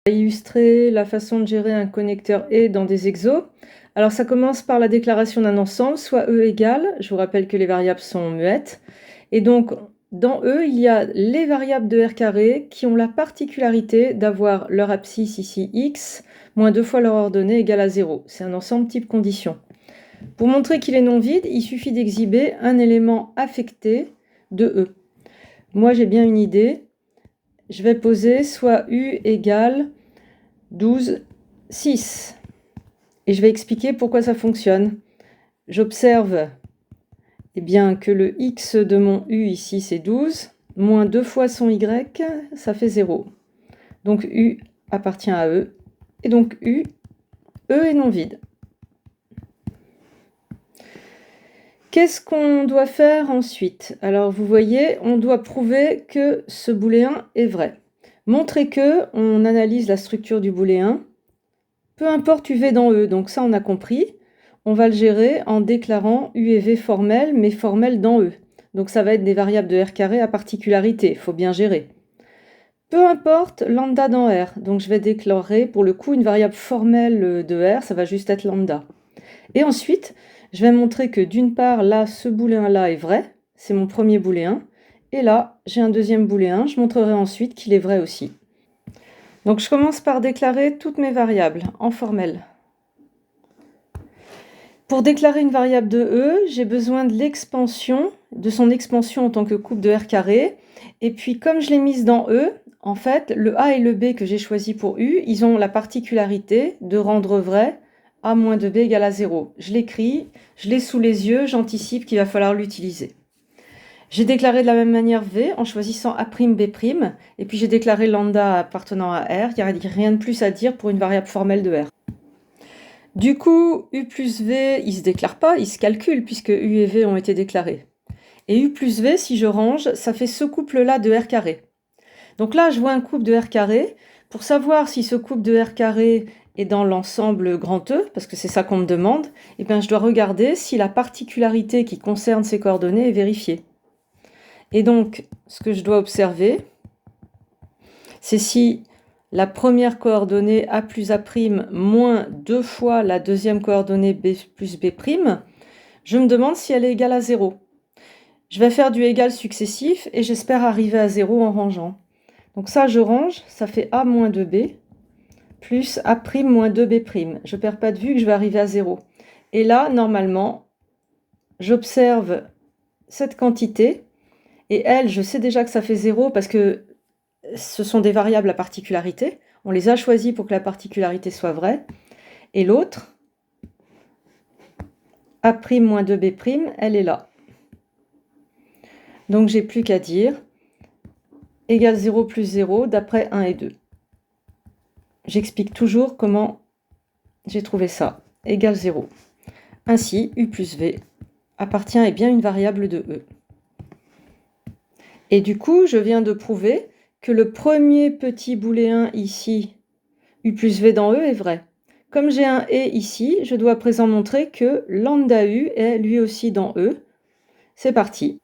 Illustrer la façon de gérer un connecteur et dans des exos. Alors ça commence par la déclaration d'un ensemble, soit E égale, je vous rappelle que les variables sont muettes, et donc dans E, il y a les variables de R carré qui ont la particularité d'avoir leur abscisse ici x, moins 2 fois leur ordonnée égale à 0. C'est un ensemble type condition. Pour montrer qu'il est non vide, il suffit d'exhiber un élément affecté de E. Moi j'ai bien une idée, je vais poser soit U égale 12, 6. Et je vais expliquer pourquoi ça fonctionne. J'observe que le x de mon u ici c'est 12, moins 2 fois son y, ça fait 0. Donc u appartient à E, et donc E est non vide. Qu'est-ce qu'on doit faire ensuite? Alors vous voyez, on doit prouver que ce booléen est vrai. Montrer que, on analyse la structure du booléen, peu importe UV dans E, donc ça on a compris. On va le gérer en déclarant U et V formels, mais formels dans E. Donc ça va être des variables de R carré à particularité, il faut bien gérer. Peu importe lambda dans R, donc je vais déclarer pour le coup une variable formelle de R, ça va juste être lambda. Et ensuite, je vais montrer que d'une part, là, ce booléen-là est vrai, c'est mon premier booléen, et là, j'ai un deuxième booléen, je montrerai ensuite qu'il est vrai aussi. Donc je commence par déclarer toutes mes variables en formel. Pour déclarer une variable de E, j'ai besoin de l'expansion, de son expansion en tant que coupe de R carré. Et puis comme je l'ai mise dans E, en fait, le A et le B que j'ai choisi pour U, ils ont la particularité de rendre vrai A moins 2B égale à 0. Je l'écris, je l'ai sous les yeux, j'anticipe qu'il va falloir l'utiliser. J'ai déclaré de la même manière V en choisissant A'B', et puis j'ai déclaré lambda appartenant à R. Il n'y a rien de plus à dire pour une variable formelle de R. Du coup, U plus V, il ne se déclare pas, il se calcule puisque U et V ont été déclarés. Et U plus V, si je range, ça fait ce couple-là de R carré. Donc là, je vois un couple de R carré. Pour savoir si ce couple de R carré est dans l'ensemble grand E, parce que c'est ça qu'on me demande, eh bien, je dois regarder si la particularité qui concerne ces coordonnées est vérifiée. Et donc, ce que je dois observer, c'est si la première coordonnée A plus A' moins 2 fois la deuxième coordonnée B plus B', je me demande si elle est égale à 0. Je vais faire du égal successif et j'espère arriver à 0 en rangeant. Donc ça, je range, ça fait A moins 2B plus A' moins 2B'. Je ne perds pas de vue que je vais arriver à 0. Et là, normalement, j'observe cette quantité. Et elle, je sais déjà que ça fait 0 parce que ce sont des variables à particularité. On les a choisies pour que la particularité soit vraie. Et l'autre, A' moins 2B', elle est là. Donc j'ai plus qu'à dire égale 0 plus 0 d'après 1 et 2. J'explique toujours comment j'ai trouvé ça. Égale 0. Ainsi, U plus V appartient et bien une variable de E. Et du coup, je viens de prouver que le premier petit booléen ici, U plus V dans E, est vrai. Comme j'ai un et ici, je dois à présent montrer que lambda U est lui aussi dans E. C'est parti.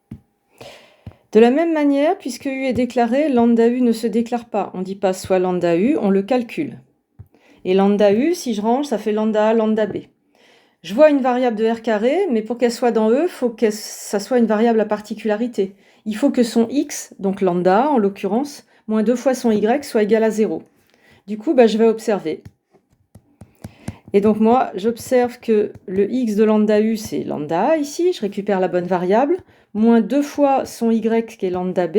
De la même manière, puisque U est déclaré, lambda U ne se déclare pas. On ne dit pas soit lambda U, on le calcule. Et lambda U, si je range, ça fait lambda A, lambda B. Je vois une variable de R carré, mais pour qu'elle soit dans E, il faut que ça soit une variable à particularité. Il faut que son X, donc lambda en l'occurrence, moins 2 fois son Y soit égal à 0. Du coup, je vais observer. Et donc moi, j'observe que le X de lambda U, c'est lambda A ici, je récupère la bonne variable, moins 2 fois son Y qui est lambda B,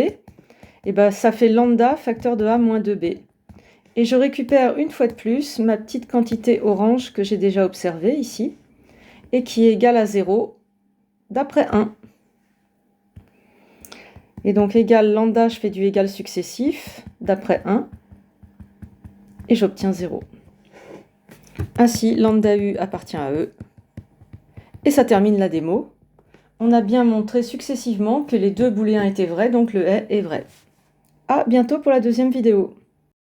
et ça fait lambda facteur de A moins 2B. Et je récupère une fois de plus ma petite quantité orange que j'ai déjà observée ici, et qui est égale à 0 d'après 1. Et donc égal lambda, je fais du égal successif d'après 1, et j'obtiens 0. Ainsi, lambda U appartient à E. Et ça termine la démo. On a bien montré successivement que les deux booléens étaient vrais, donc le est vrai. À bientôt pour la deuxième vidéo.